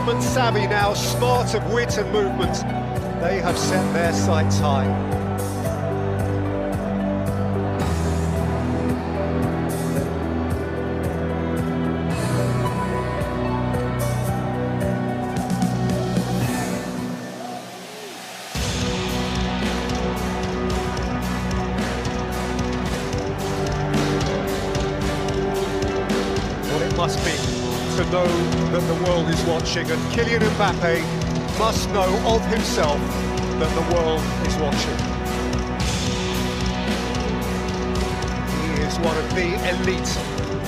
instrument savvy now, smart of wit and movement. They have set their sights high. Must be to know that the world is watching, and Kylian Mbappe must know of himself that the world is watching. He is one of the elite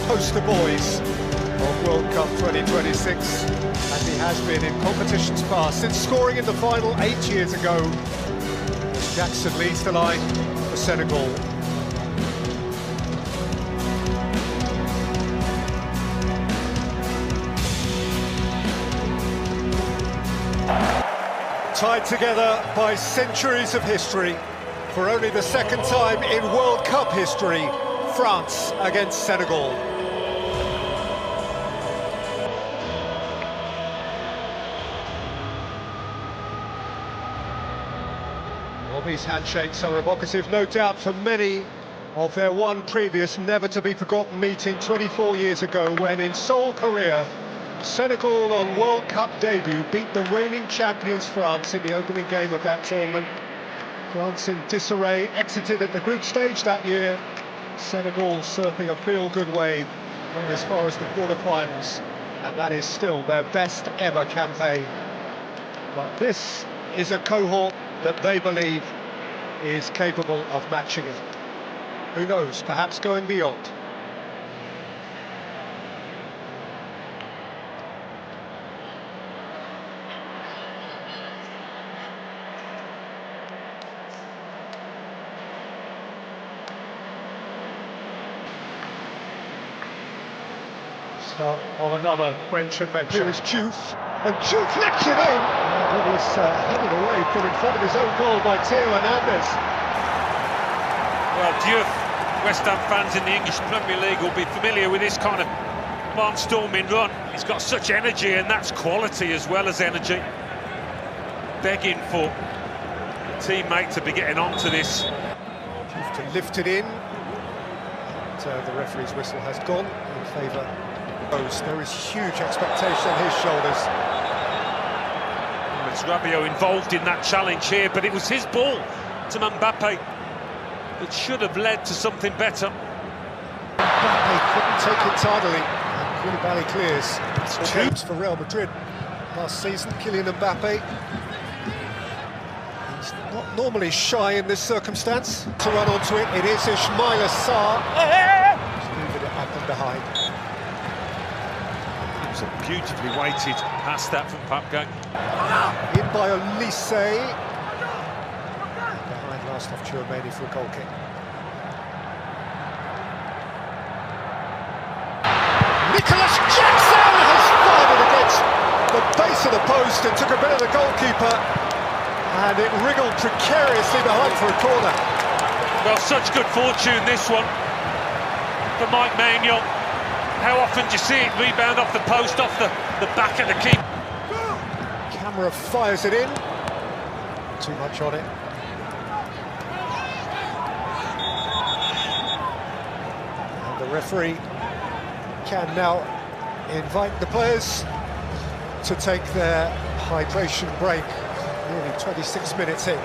poster boys of World Cup 2026, and he has been in competitions past, since scoring in the final 8 years ago as Jackson leads the line for Senegal. Tied together by centuries of history, for only the second time in World Cup history, France against Senegal. Well, these handshakes are evocative, no doubt, for many of their one previous never-to-be-forgotten meeting 24 years ago, when in Seoul, Korea, Senegal on World Cup debut beat the reigning champions France in the opening game of that tournament. France in disarray exited at the group stage that year. Senegal surfing a feel-good wave as far as the quarter-finals, and that is still their best ever campaign. But this is a cohort that they believe is capable of matching it. Who knows, perhaps going beyond. Of another French adventure. Here is Diouf, and Diouf flicks it in! And it is headed away from in front of his own goal by Theo Hernandez. Well, Diouf, West Ham fans in the English Premier League will be familiar with this kind of barnstorming run. He's got such energy, and that's quality as well as energy. Begging for a teammate to be getting onto this. Diouf to lift it in. And, the referee's whistle has gone in favour. There is huge expectation on his shoulders. It's Rabiot involved in that challenge here, but it was his ball to Mbappe that should have led to something better. Mbappe couldn't take it tidily, and Koulibaly clears. It's two for Real Madrid last season. Kylian Mbappe, he's not normally shy in this circumstance. To run onto it, it is Ismaïla Sarr. Just moving it up and behind. Beautifully weighted past that from Papga. In by Olise. Behind last off Chouameni for a goal kick. Nicholas Jackson has fired it against the base of the post and took a bit of the goalkeeper, and it wriggled precariously behind for a corner. Well, such good fortune this one for Mike Maignan. How often do you see it rebound off the post, off the back of the keeper? Camera fires it in. Too much on it. And the referee can now invite the players to take their hydration break. Nearly 26 minutes in.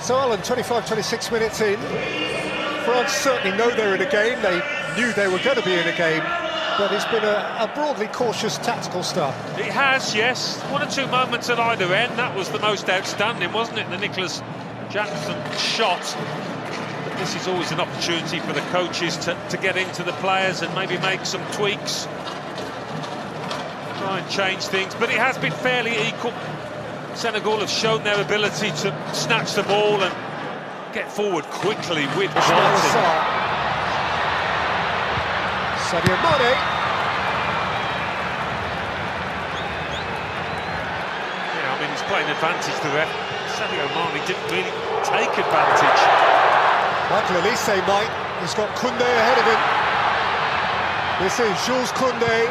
So Alan, 25-26 minutes in, France certainly know they're in a game. They knew they were going to be in a game, but it's been a broadly cautious tactical start. It has, yes. One or two moments at either end. That was the most outstanding, wasn't it? The Nicholas Jackson shot. But this is always an opportunity for the coaches to get into the players and maybe make some tweaks. Try and change things, but it has been fairly equal. Senegal have shown their ability to snatch the ball and get forward quickly with quality. Sadio Mane. Yeah, I mean, he's playing advantage to the ref. Sadio Mane didn't really take advantage. Michael Elise might. He's got Koundé ahead of him. This is Jules Koundé.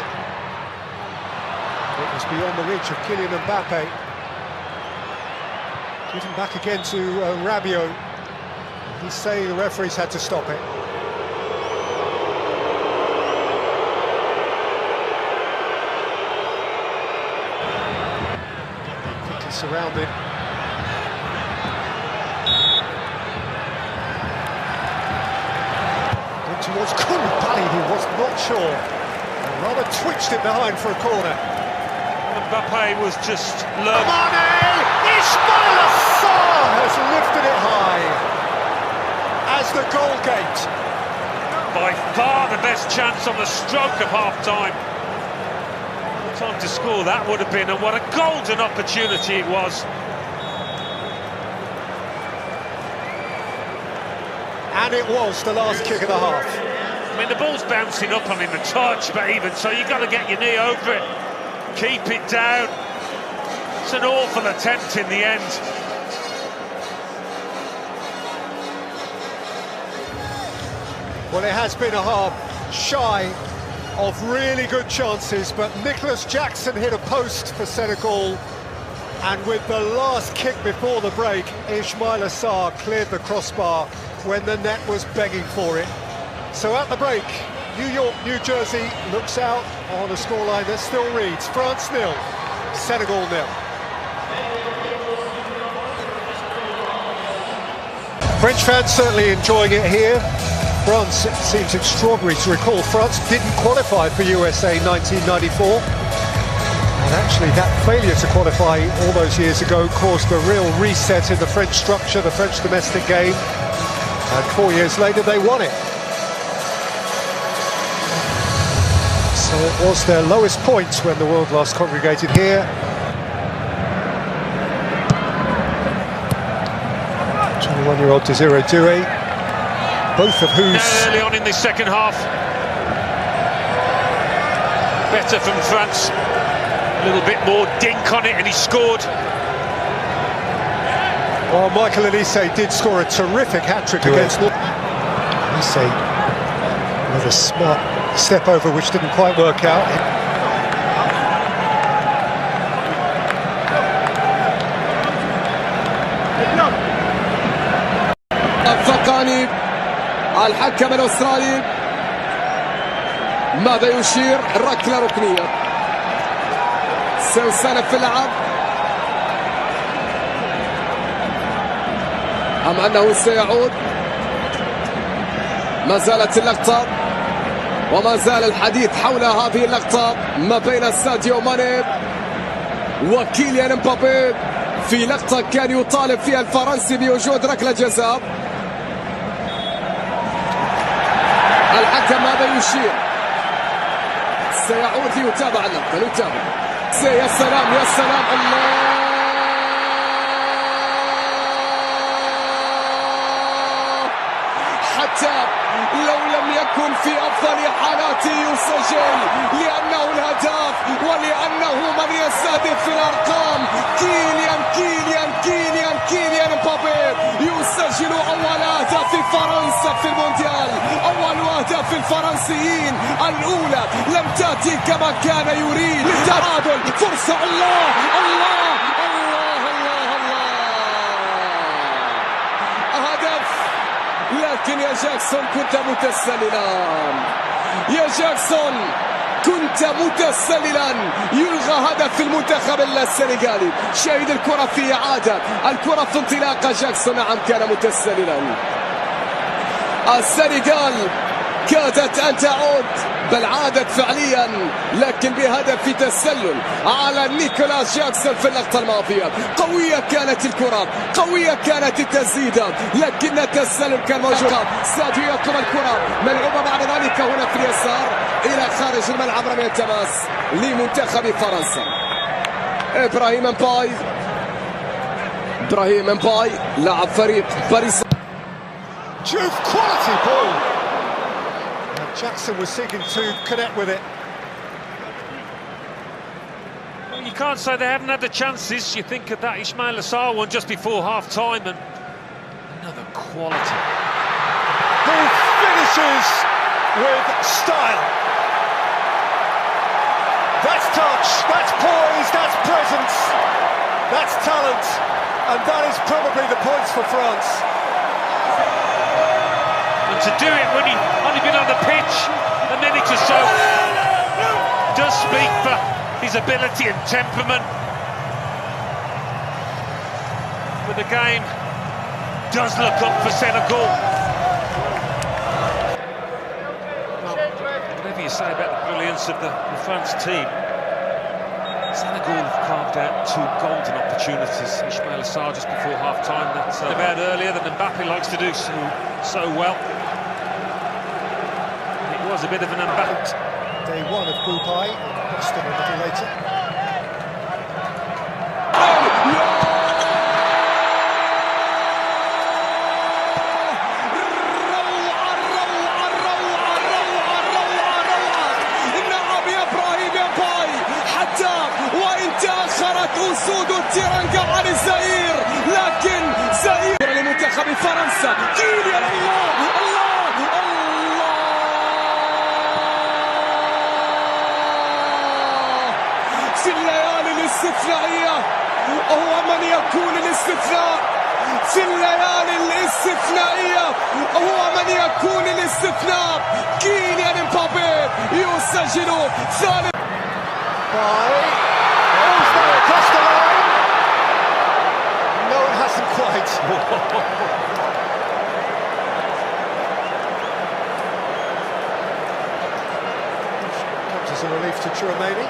It was beyond the reach of Kylian Mbappe. Given back again to Rabiot. He's saying the referees had to stop it. Quickly surrounded. In towards Koulibaly, who was not sure. And rather twitched it behind for a corner. Mbappe was just low. Mane! Ismail Assar has lifted it high as the goal gate. By far the best chance on the stroke of half-time. What time to score that would have been, and what a golden opportunity it was. And it was the last kick of the half. I mean, the ball's bouncing up on him a touch, but even so, you've got to get your knee over it. Keep it down. It's an awful attempt in the end. Well, it has been a half shy of really good chances, but Nicholas Jackson hit a post for Senegal, and with the last kick before the break, Ismail Assar cleared the crossbar when the net was begging for it. So at the break, New York, New Jersey looks out on a scoreline that still reads France 0, Senegal 0. French fans certainly enjoying it here. France, it seems extraordinary to recall, France didn't qualify for USA 1994. And actually that failure to qualify all those years ago caused a real reset in the French structure, the French domestic game. And 4 years later they won it. So it was their lowest points when the world last congregated here. 21-year-old Desiree Doué, both of whose... Early on in this second half. Better from France. A little bit more dink on it and he scored. Well, Michael Elise did score a terrific hat-trick against... Elise with a smart step over which didn't quite work out. الفقاني الحكم الأسترالي ماذا يشير؟ ركلة ركنية سيسالف في اللعب أم أنه سيعود؟ ما زالت اللقطة وما زال الحديث حول هذه اللقطة ما بين ساديو ماني وكيليان امبابي في لقطة كان يطالب فيها الفرنسي بوجود ركلة جزاء. الحكم ماذا يشير؟ سيعود ليتابع اللقطة. نتابع. يا سلام يا سلام الله حتى لو لم يكن في أفضل حالاته يسجل لأنه الهداف ولأنه من يستهدف في الأرقام. كيليان مبابي يسجل أول هدف في فرنسا في المونديال، أول هدف في الفرنسيين، الأولى لم تأتي كما كان يريد. للتعادل فرصة. الله الله الله الله الله هدف. لكن يا جاكسون كنت متسللا، يا جاكسون كنت متسللا. يلغى هدف المنتخب السنغالي. شاهد الكرة في إعادة، الكرة في انطلاقة. جاكسون نعم كان متسللا. السنغال كادت أن تعود، بل عادت فعليا، لكن بهدف تسلل على نيكولاس جاكسون في اللقطة الماضية. قوية كانت الكرة، قوية كانت التسديدة، لكن التسلل كان موجود. ساديو يطلب الكرة ملعوبة بعد ذلك هنا في اليسار إلى خارج الملعب. رمية التماس لمنتخب فرنسا. إبراهيم امباي لاعب فريق باريس. Juve quality ball. Jackson was seeking to connect with it. Well, you can't say they haven't had the chances. You think of that Ismail Assar one just before half-time, and another quality. Who finishes with style. That's touch, that's poise, that's presence, that's talent, and that is probably the points for France. And to do it when he's only been on the pitch a minute or so does speak for his ability and temperament. But the game does look up for Senegal. Well, whatever you say about the brilliance of the France team, Senegal have carved out two golden opportunities. Ismail Assar just before half-time, that's about earlier than Mbappe likes to do so well. It was a bit of an Mbappe. Day one of Group I, Boston a little later. أسود التيرانجا عن الزئير، لكن زئير لمنتخب فرنسا. كيليان الله الله الله في الليالي الاستثنائية هو من يكون الاستثناء. في الليالي الاستثنائية هو من يكون الاستثناء. كيليان امبابي يسجل ثالث. Across the line. No, it hasn't quite. Comes as a relief to Chouameni.